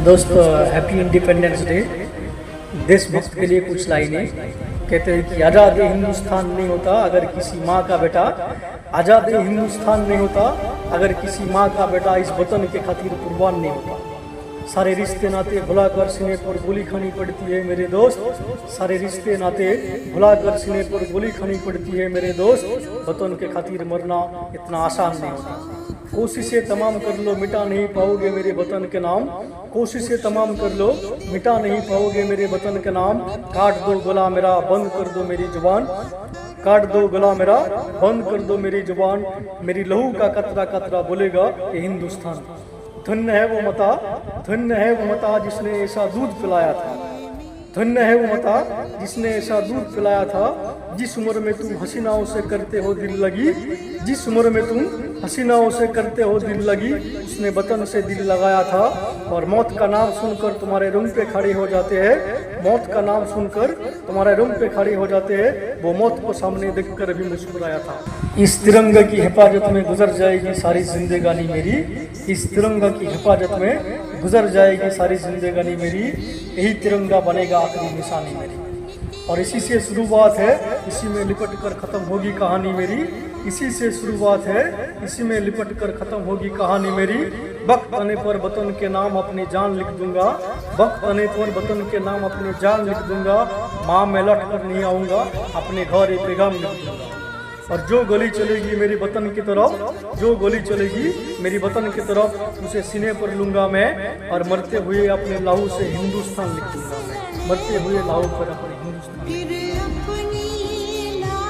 दोस्तों happy independence day. देशभक्त के लिए कुछ लाइनें कहते हैं कि आज़ाद हिंदुस्तान नहीं होता अगर किसी माँ का बेटा, आज़ाद हिंदुस्तान नहीं होता अगर किसी माँ का बेटा इस वतन के खातिर कुर्बान नहीं होता। सारे रिश्ते नाते भुलाकर सीने पर गोली खानी पड़ती है मेरे दोस्त, सारे रिश्ते नाते भुलाकर सीने पर गोली खानी पड़ती है मेरे दोस्त। वतन के खातिर मरना इतना आसान नहीं होता। कोशिशें तमाम कर लो मिटा नहीं पाओगे मेरे वतन के नाम, कोशिशें तमाम कर लो मिटा नहीं पाओगे मेरे वतन के नाम। काट दो गला मेरा बंद कर दो मेरी जुबान, काट दो गला मेरा बंद कर दो मेरी जुबान। मेरी लहू का कतरा कतरा बोलेगा ये हिंदुस्तान। धन्य है वो माता, धन्य है वो माता जिसने ऐसा दूध पिलाया था, धन्य है वो माता जिसने ऐसा दूध पिलाया था। जिस उम्र में तुम हसीनाओं से करते हो दिल लगी, जिस उम्र में तुम हसीनाओं से करते हो दिल लगी, उसने वतन से दिल लगाया था। और मौत का नाम सुनकर तुम्हारे रूम पे खड़े हो जाते हैं, मौत का नाम सुनकर तुम्हारे रूम पे खड़े हो जाते हैं। वो मौत को सामने देखकर भी मुस्कुराया था। इस तिरंगे की हिफाजत में गुजर जाएगी सारी जिंदगानी मेरी, इस तिरंगा की हिफाजत में गुजर जाएगी सारी जिंदगानी मेरी। यही तिरंगा बनेगा आखिरी निशानी मेरी। और इसी से शुरुआत है, इसी में लिपट कर ख़त्म होगी कहानी मेरी। इसी से शुरुआत है, इसी में लिपट कर ख़त्म होगी कहानी मेरी। वक्त आने पर वतन के नाम अपनी जान लिख दूंगा, वक्त आने पर वतन के नाम अपनी जान लिख दूंगा। माँ मैं लौट कर नहीं आऊँगा, अपने घर एक पैगाम लिख दूंगा। और जो गोली चलेगी मेरी वतन की तरफ, जो गोली चलेगी मेरी वतन की तरफ, उसे सीने पर लूँगा मैं। और मरते हुए अपने लहू से हिंदुस्तान लिख दूंगा मैं, मरते हुए लहू पर अपने हिंदुस्तान।